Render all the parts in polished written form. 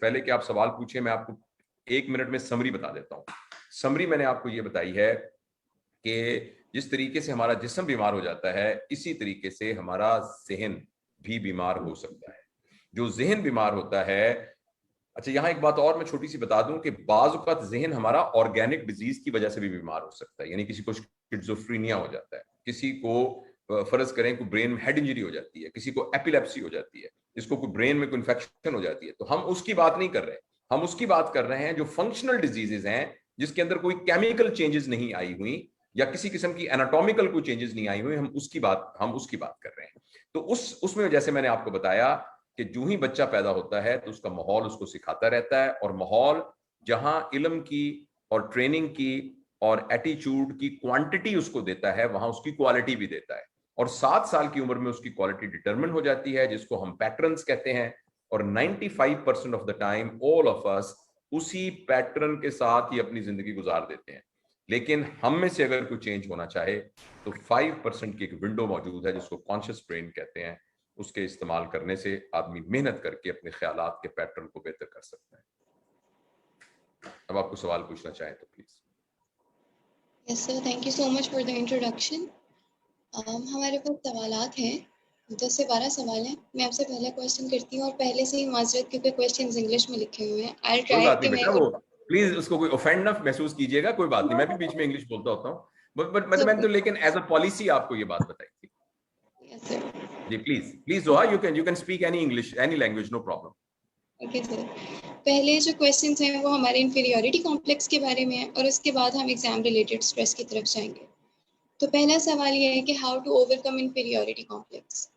पहले कि आप सवाल पूछे, मैं आपको 1 मिनट में समरी बता देता हूँ। समरी मैंने आपको ये बताई है कि जिस तरीके से हमारा जिस्म बीमार हो जाता है, इसी तरीके से हमारा ज़हन भी बीमार हो सकता है। जो ज़हन बीमार होता है, अच्छा यहाँ एक बात और मैं छोटी सी बता दूं कि बाज़ औक़ात ज़हन हमारा ऑर्गेनिक डिजीज की वजह से भी बीमार हो सकता है। यानी किसी को स्किज़ोफ्रेनिया हो जाता है, किसी को फर्ज करें कोई ब्रेन में हेड इंजरी हो जाती है, किसी को एपिलेप्सी हो जाती है, जिसको कोई ब्रेन में कोई इन्फेक्शन हो जाती है, तो हम उसकी बात नहीं कर रहे। हम उसकी बात कर रहे हैं जो फंक्शनल डिजीजेज हैं, जिसके अंदर कोई केमिकल चेंजेस नहीं आई हुई या किसी किस्म की एनाटॉमिकल कोई चेंजेस नहीं आई हुई, हम उसकी बात कर रहे हैं। तो उसमें जैसे मैंने आपको बताया कि जो ही बच्चा पैदा होता है तो उसका माहौल उसको सिखाता रहता है, और माहौल जहां इल्म की और ट्रेनिंग की और एटीट्यूड की क्वांटिटी उसको देता है, वहां उसकी क्वालिटी भी देता है। और 7 साल की उम्र में उसकी क्वालिटी डिटरमिन हो जाती है, जिसको हम पैटर्न्स कहते हैं। और 95% of the time all of us उसी पैटर्न के साथ ही अपनी जिंदगी गुजार देते हैं। लेकिन हम में से अगर कोई चेंज होना चाहे तो 5% की एक विंडो मौजूद है, जिसको कॉन्शियस ब्रेन कहते हैं। उसके इस्तेमाल करने से आदमी मेहनत करके अपने ख्यालात के पैटर्न को बेहतर कर सकता है। अब आपको सवाल पूछना चाहें तो please. Yes sir, thank you so much for the introduction. हमारे पास सवालात हैं, 10 से 12 सवाल हैं। मैं आपसे पहला क्वेश्चन करती हूँ और पहले से ही माजरत, क्योंकि क्वेश्चंस इंग्लिश में लिखे हुए हैं। आई कोई ट्राई बात नहीं कि मैं बेटा, वो प्लीज उसको कोई ऑफेंड ना महसूस कीजिएगा, कोई बात नहीं, मैं भी बीच में इंग्लिश बोलता होता हूँ। बट मैंने तो लेकिन एज अ पॉलिसी आपको ये बात बताई थी। Yes sir. जी प्लीज प्लीज जोहा, you can speak any English, any language, no problem. Okay sir, पहले जो क्वेश्चंस हैं वो हमारे इंफीरियरिटी कॉम्प्लेक्स के बारे में है, और उसके बाद हम एग्जाम रिलेटेड स्ट्रेस की तरफ जाएंगे। तो पहला सवाल ये है कि how to overcome inferiority complex.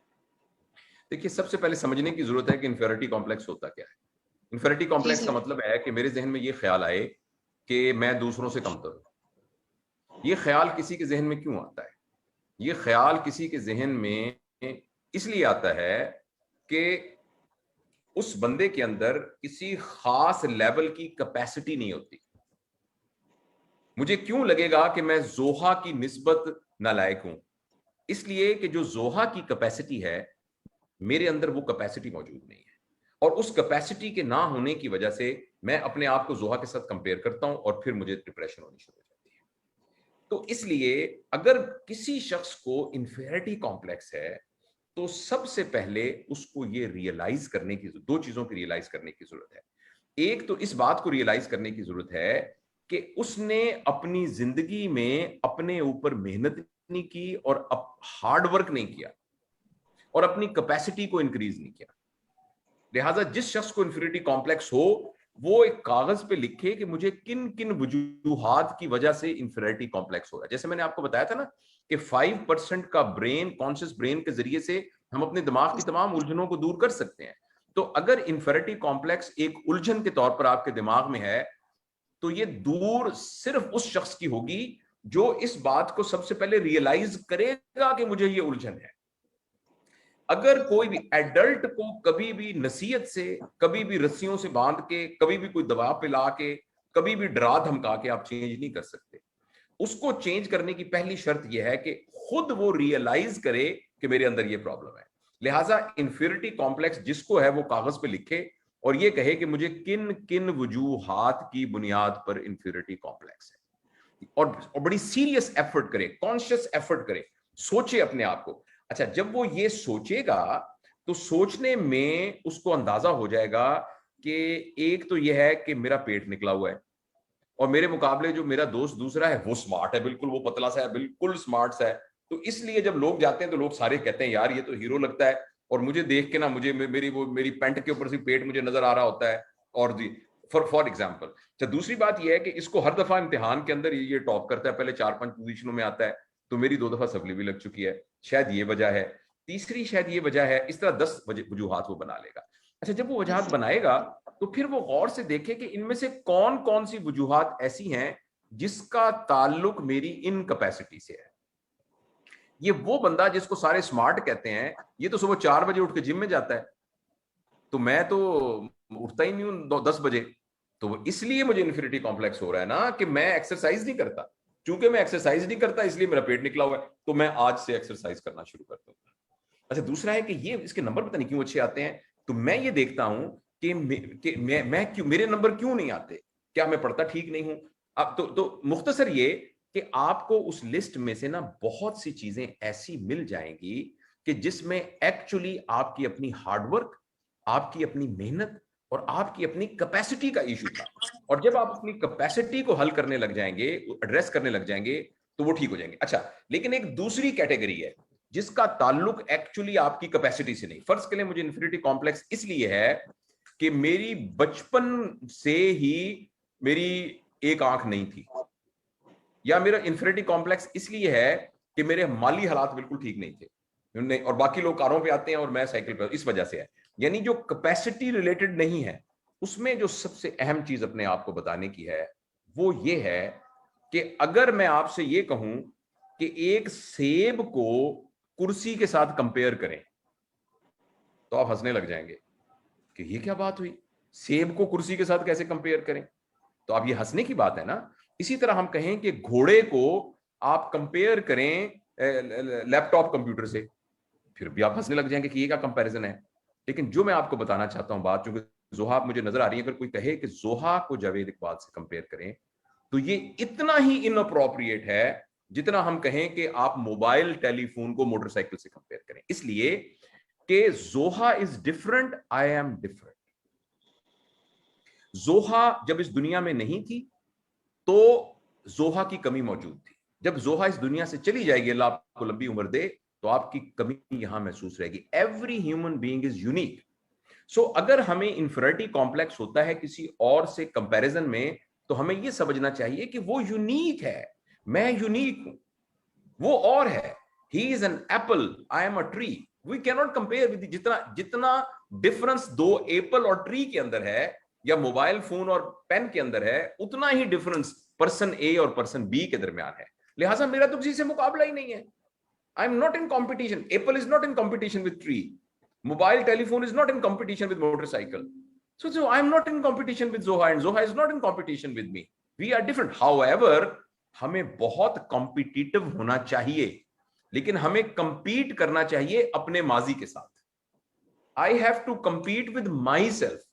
देखिए, सबसे पहले समझने की जरूरत है कि इंफीरियरिटी कॉम्प्लेक्स होता क्या है। इंफीरियरिटी जी कॉम्प्लेक्स का सर। मतलब है कि मेरे जहन में ये ख्याल आए कि मैं दूसरों से कमतर हूं। ये ख्याल किसी के जहन में क्यों आता है? ये ख्याल किसी के जहन में इसलिए आता है कि उस बंदे के अंदर किसी खास लेवल की कैपेसिटी नहीं होती। मुझे क्यों लगेगा कि मैं जोहा की निस्बत नालायक हूं? इसलिए कि जो जोहा की कैपेसिटी है, मेरे अंदर वो कैपेसिटी मौजूद नहीं है। और उस कैपेसिटी के ना होने की वजह से मैं अपने आप को जोहा के साथ कंपेयर करता हूं, और फिर मुझे डिप्रेशन होनी शुरू हो जाती है। तो इसलिए अगर किसी शख्स को इंफीरियरिटी कॉम्प्लेक्स है, तो सबसे पहले उसको ये रियलाइज करने की, दो चीजों की रियलाइज करने की जरूरत है। एक तो इस बात को रियलाइज करने की जरूरत है कि उसने अपनी जिंदगी में अपने ऊपर मेहनत नहीं की और हार्ड वर्क नहीं किया और अपनी कैपेसिटी को इंक्रीज नहीं किया। लिहाजा जिस शख्स को इंफीरियरिटी कॉम्प्लेक्स हो, वो एक कागज पे लिखे कि मुझे किन किन वजूहात की वजह से इंफीरियरिटी कॉम्प्लेक्स हो रहा है। जैसे मैंने आपको बताया था ना कि 5% का ब्रेन, कॉन्शियस ब्रेन के जरिए से हम अपने दिमाग की तमाम उलझनों को दूर कर सकते हैं। तो अगर इंफीरियरिटी कॉम्प्लेक्स एक उलझन के तौर पर आपके दिमाग में है, तो ये दूर सिर्फ उस शख्स की होगी जो इस बात को सबसे पहले रियलाइज करेगा कि मुझे ये उलझन है। अगर कोई भी एडल्ट को कभी भी नसीहत से, कभी भी रस्सियों से बांध के, कभी भी कोई दबाव पे ला के, कभी भी डरा धमका के आप चेंज नहीं कर सकते। उसको चेंज करने की पहली शर्त यह है कि खुद वो रियलाइज करे कि मेरे अंदर ये प्रॉब्लम है। लिहाजा इंफीरियरिटी कॉम्प्लेक्स जिसको है वो कागज पे लिखे और ये कहे कि मुझे किन किन वजूहात की बुनियाद पर इंफीरियरिटी कॉम्प्लेक्स है, और बड़ी सीरियस एफर्ट करे, कॉन्शियस एफर्ट करे, सोचे अपने आप को। अच्छा, जब वो ये सोचेगा तो सोचने में उसको अंदाजा हो जाएगा कि एक तो यह है कि मेरा पेट निकला हुआ है, और मेरे मुकाबले जो मेरा दोस्त दूसरा है वो स्मार्ट है, बिल्कुल वो पतला सा है, बिल्कुल स्मार्ट सा है। तो इसलिए जब लोग जाते हैं तो लोग सारे कहते हैं यार ये तो हीरो लगता है, और मुझे देख के ना, मुझे मेरी पैंट के ऊपर से पेट मुझे नजर आ रहा होता है। और जी, फॉर एग्जाम्पल। अच्छा, दूसरी बात यह है कि इसको हर दफा इम्तिहान के अंदर ये टॉप करता है, पहले 4-5 पोजीशनों में आता है। तो मेरी 2 दफा सप्ली भी लग चुकी है, शायद ये वजह है। तीसरी शायद ये वजह है। इस तरह 10 वजूहात वो बना लेगा। अच्छा, जब वो वजूहात बनाएगा तो फिर वो गौर से देखे कि इनमें से कौन कौन सी वजूहात ऐसी हैं जिसका ताल्लुक मेरी इन कैपेसिटी से है। ये वो बंदा जिसको सारे स्मार्ट कहते हैं, ये तो सुबह 4 बजे उठ के जिम में जाता है, तो मैं तो उठता ही नहीं हूं 10 बजे। तो इसलिए मुझे इंफीरियरिटी कॉम्प्लेक्स हो रहा है ना कि मैं एक्सरसाइज नहीं करता। चूंकि मैं एक्सरसाइज नहीं करता इसलिए मेरा पेट निकला हुआ है, तो मैं आज से एक्सरसाइज करना शुरू करता हूं। अच्छा, दूसरा है कि ये इसके नंबर पता नहीं क्यों अच्छे आते हैं। तो मैं ये देखता हूं कि मैं क्यों, मेरे नंबर क्यों नहीं आते, क्या मैं पढ़ता ठीक नहीं हूं। अब तो मुख्तसर ये कि आपको उस लिस्ट में से ना बहुत सी चीजें ऐसी मिल जाएंगी कि जिसमें एक्चुअली आपकी अपनी हार्डवर्क, आपकी अपनी मेहनत और आपकी अपनी कैपेसिटी का इशू था। और जब आप अपनी कैपेसिटी को हल करने लग जाएंगे, एड्रेस करने लग जाएंगे, तो वो ठीक हो जाएंगे। अच्छा, लेकिन एक दूसरी कैटेगरी है जिसका ताल्लुक एक्चुअली आपकी कैपेसिटी से नहीं। फर्ज के लिए मुझे इन्फिनिटी कॉम्प्लेक्स इसलिए है कि मेरी बचपन से ही मेरी एक आंख नहीं थी, या मेरा इन्फिनिटी कॉम्प्लेक्स इसलिए है कि मेरे माली हालात बिल्कुल ठीक नहीं थे, और बाकी लोग कारों पे आते हैं और मैं साइकिल पे, इस वजह से है। यानी जो कैपेसिटी रिलेटेड नहीं है, उसमें जो सबसे अहम चीज अपने आप को बताने की है वो ये है कि अगर मैं आपसे ये कहूं कि एक सेब को कुर्सी के साथ कंपेयर करें, तो आप हंसने लग जाएंगे कि ये क्या बात हुई, सेब को कुर्सी के साथ कैसे कंपेयर करें। तो अब ये हंसने की बात है ना। इसी तरह हम कहें कि घोड़े को आप कंपेयर करें लैपटॉप कंप्यूटर से, फिर भी आप हंसने लग जाएंगे कि ये क्या कंपैरिजन है। लेकिन जो मैं आपको बताना चाहता हूं बात, चूंकि जोहा मुझे नजर आ रही है, अगर कोई कहे कि जोहा को जावेद इकबाल से कंपेयर करें, तो ये इतना ही इनअप्रोप्रिएट है जितना हम कहें कि आप मोबाइल टेलीफोन को मोटरसाइकिल से कंपेयर करें। इसलिए कि जोहा is different, I am different. जोहा जब इस दुनिया में नहीं थी तो जोहा की कमी मौजूद थी। जब जोहा इस दुनिया से चली जाएगी, अल्लाह आपको लंबी उम्र दे, तो आपकी कमी यहां महसूस रहेगी। Every human being is unique. So अगर हमें इंफिनिटी कॉम्प्लेक्स होता है किसी और से कंपैरिजन में, तो हमें यह समझना चाहिए कि वो यूनिक है, मैं यूनिक हूं, वो और है। He is an apple, I am a tree. We cannot compare with. जितना जितना डिफरेंस दो एप्पल और ट्री के अंदर है, या मोबाइल फोन और पेन के अंदर है, उतना ही डिफरेंस पर्सन ए और पर्सन बी के दरमियान है। लिहाजा मेरा तो किसी से मुकाबला ही नहीं है। I am not in competition. Apple is not in competition with tree. Mobile telephone is not in competition with motorcycle. So I am not in competition with Zoha and Zoha is not in competition with me. We are different. However, हमें बहुत competitive होना चाहिए, लेकिन हमें compete करना चाहिए अपने माजी के साथ। I have to compete with myself.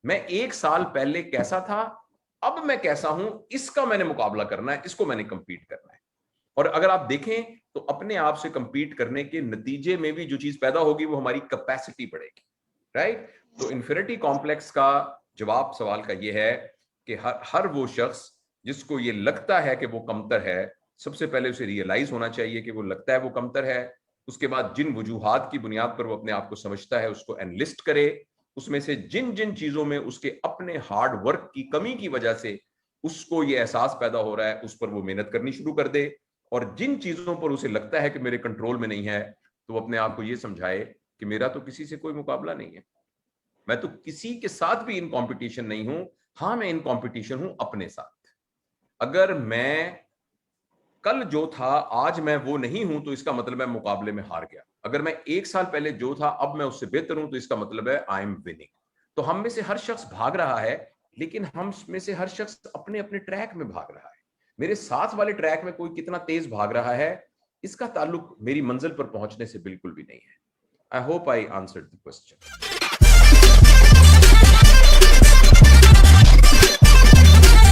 मैं एक साल पहले कैसा था, अब मैं कैसा हूं, इसका मैंने मुकाबला करना है, इसको मैंने कंपीट करना है। और अगर आप देखें तो अपने आप से कंपीट करने के नतीजे में भी जो चीज पैदा होगी वो हमारी कैपेसिटी बढ़ेगी, राइट। तो इन्फिनिटी कॉम्प्लेक्स का जवाब सवाल का ये है कि हर वो शख्स जिसको ये लगता है कि वो कमतर है, सबसे पहले उसे रियलाइज होना चाहिए कि वो लगता है वो कमतर है। उसके बाद जिन वजूहात की बुनियाद पर वो अपने आप को समझता है उसको एनलिस्ट करे। उसमें से जिन जिन चीजों में उसके अपने हार्ड वर्क की कमी की वजह से उसको ये एहसास पैदा हो रहा है, उस पर वो मेहनत करनी शुरू कर दे। और जिन चीजों पर उसे लगता है कि मेरे कंट्रोल में नहीं है, तो वो अपने आप को ये समझाए कि मेरा तो किसी से कोई मुकाबला नहीं है, मैं तो किसी के साथ भी इन कंपटीशन नहीं हूं। हां, मैं इन कंपटीशन हूं अपने साथ। अगर मैं कल जो था आज मैं वो नहीं हूं, तो इसका मतलब है मुकाबले में हार गया। अगर मैं एक साल पहले जो था अब मैं उससे बेहतर हूं, तो इसका मतलब है आई एम विनिंग। तो हम में से हर शख्स भाग रहा है, लेकिन हम में से हर शख्स अपने अपने ट्रैक में भाग रहा है। मेरे साथ वाले ट्रैक में कोई कितना तेज भाग रहा है, इसका ताल्लुक मेरी मंजिल पर पहुंचने से बिल्कुल भी नहीं है। I hope I answered the question.